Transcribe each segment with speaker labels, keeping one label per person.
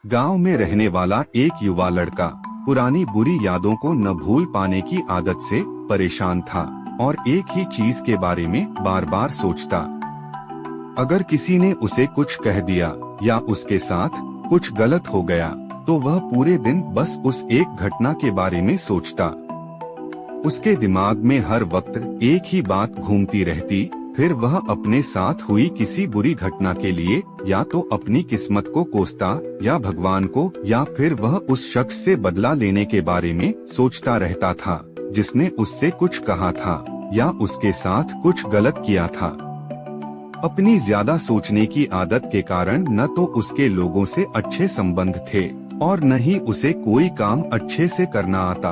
Speaker 1: गांव में रहने वाला एक युवा लड़का पुरानी बुरी यादों को न भूल पाने की आदत से परेशान था और एक ही चीज के बारे में बार बार सोचता। अगर किसी ने उसे कुछ कह दिया या उसके साथ कुछ गलत हो गया तो वह पूरे दिन बस उस एक घटना के बारे में सोचता। उसके दिमाग में हर वक्त एक ही बात घूमती रहती, फिर वह अपने साथ हुई किसी बुरी घटना के लिए या तो अपनी किस्मत को कोसता या भगवान को, या फिर वह उस शख्स से बदला लेने के बारे में सोचता रहता था जिसने उससे कुछ कहा था या उसके साथ कुछ गलत किया था। अपनी ज्यादा सोचने की आदत के कारण न तो उसके लोगों से अच्छे संबंध थे और न ही उसे कोई काम अच्छे से करना आता।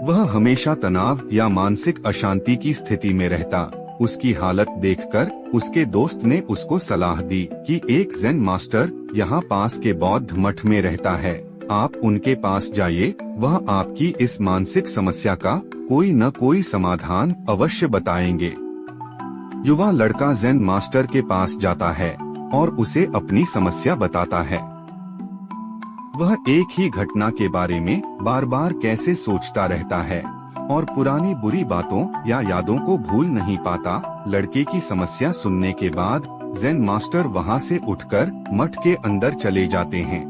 Speaker 1: वह हमेशा तनाव या मानसिक अशांति की स्थिति में रहता। उसकी हालत देखकर उसके दोस्त ने उसको सलाह दी कि एक ज़ेन मास्टर यहाँ पास के बौद्ध मठ में रहता है, आप उनके पास जाइए, वह आपकी इस मानसिक समस्या का कोई न कोई समाधान अवश्य बताएंगे। युवा लड़का ज़ेन मास्टर के पास जाता है और उसे अपनी समस्या बताता है। वह एक ही घटना के बारे में बार बार कैसे सोचता रहता है और पुरानी बुरी बातों या यादों को भूल नहीं पाता। लड़के की समस्या सुनने के बाद ज़ेन मास्टर वहां से उठकर मठ के अंदर चले जाते हैं।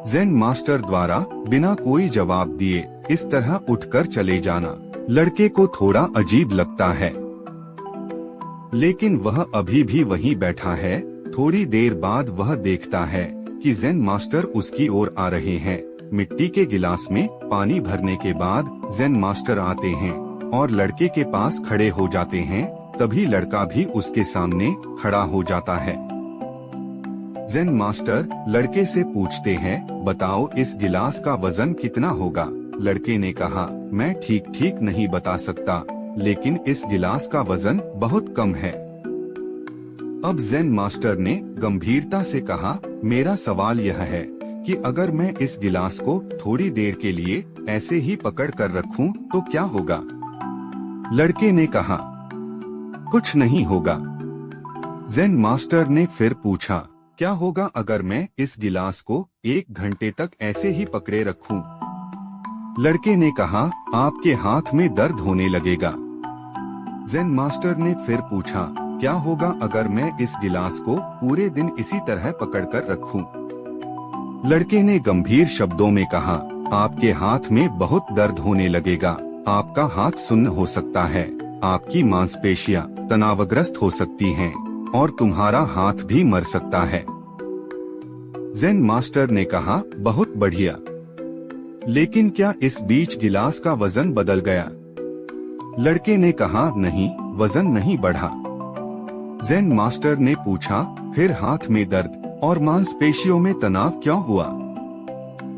Speaker 1: ज़ेन मास्टर द्वारा बिना कोई जवाब दिए इस तरह उठकर चले जाना लड़के को थोड़ा अजीब लगता है, लेकिन वह अभी भी वहीं बैठा है। थोड़ी देर बाद वह देखता है कि ज़ेन मास्टर उसकी ओर आ रहे हैं। मिट्टी के गिलास में पानी भरने के बाद ज़ेन मास्टर आते हैं और लड़के के पास खड़े हो जाते हैं। तभी लड़का भी उसके सामने खड़ा हो जाता है। ज़ेन मास्टर लड़के से पूछते हैं, बताओ इस गिलास का वजन कितना होगा? लड़के ने कहा, मैं ठीक नहीं बता सकता, लेकिन इस गिलास का वजन बहुत कम है। अब ज़ेन मास्टर ने गंभीरता से कहा, मेरा सवाल यह है कि अगर मैं इस गिलास को थोड़ी देर के लिए ऐसे ही पकड़ कर रखूं तो क्या होगा? लड़के ने कहा, कुछ नहीं होगा। ज़ेन मास्टर ने फिर पूछा, क्या होगा अगर मैं इस गिलास को 1 घंटे तक ऐसे ही पकड़े रखूं? लड़के ने कहा, आपके हाथ में दर्द होने लगेगा। ज़ेन मास्टर ने फिर पूछा, क्या होगा अगर मैं इस गिलास को पूरे दिन इसी तरह पकड़कर रखूं? लड़के ने गंभीर शब्दों में कहा, आपके हाथ में बहुत दर्द होने लगेगा, आपका हाथ सुन्न हो सकता है, आपकी मांसपेशियां तनावग्रस्त हो सकती हैं और तुम्हारा हाथ भी मर सकता है। ज़ेन मास्टर ने कहा, बहुत बढ़िया, लेकिन क्या इस बीच गिलास का वजन बदल गया? लड़के ने कहा, नहीं, वजन नहीं बढ़ा। ज़ेन मास्टर ने पूछा, फिर हाथ में दर्द और मांसपेशियों में तनाव क्यों हुआ?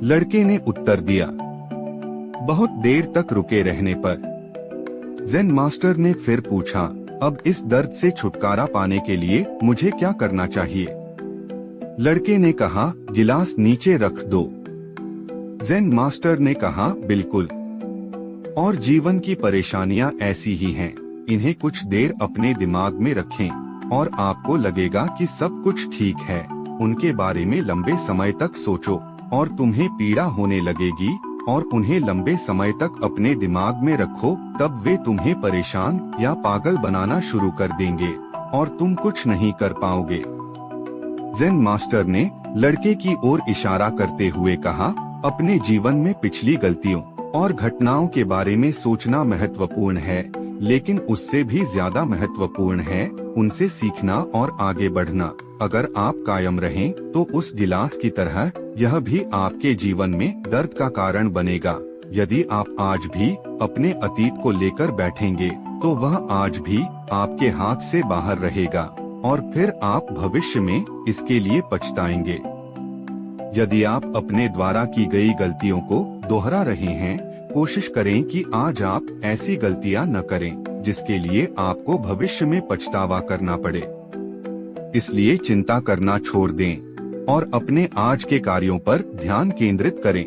Speaker 1: लड़के ने उत्तर दिया, बहुत देर तक रुके रहने पर। ज़ेन मास्टर ने फिर पूछा, अब इस दर्द से छुटकारा पाने के लिए मुझे क्या करना चाहिए? लड़के ने कहा, गिलास नीचे रख दो। ज़ेन मास्टर ने कहा, बिल्कुल, और जीवन की परेशानियां ऐसी ही हैं, इन्हें कुछ देर अपने दिमाग में रखें और आपको लगेगा कि सब कुछ ठीक है। उनके बारे में लंबे समय तक सोचो और तुम्हें पीड़ा होने लगेगी और उन्हें लंबे समय तक अपने दिमाग में रखो, तब वे तुम्हें परेशान या पागल बनाना शुरू कर देंगे और तुम कुछ नहीं कर पाओगे। ज़ेन मास्टर ने लड़के की ओर इशारा करते हुए कहा, अपने जीवन में पिछली गलतियों और घटनाओं के बारे में सोचना महत्वपूर्ण है, लेकिन उससे भी ज्यादा महत्वपूर्ण है उनसे सीखना और आगे बढ़ना। अगर आप कायम रहें तो उस गिलास की तरह यह भी आपके जीवन में दर्द का कारण बनेगा। यदि आप आज भी अपने अतीत को लेकर बैठेंगे तो वह आज भी आपके हाथ से बाहर रहेगा और फिर आप भविष्य में इसके लिए पछताएंगे। यदि आप अपने द्वारा की गई गलतियों को दोहरा रहे हैं, कोशिश करें कि आज आप ऐसी गलतियां न करें जिसके लिए आपको भविष्य में पछतावा करना पड़े। इसलिए चिंता करना छोड़ दें और अपने आज के कार्यों पर ध्यान केंद्रित करें।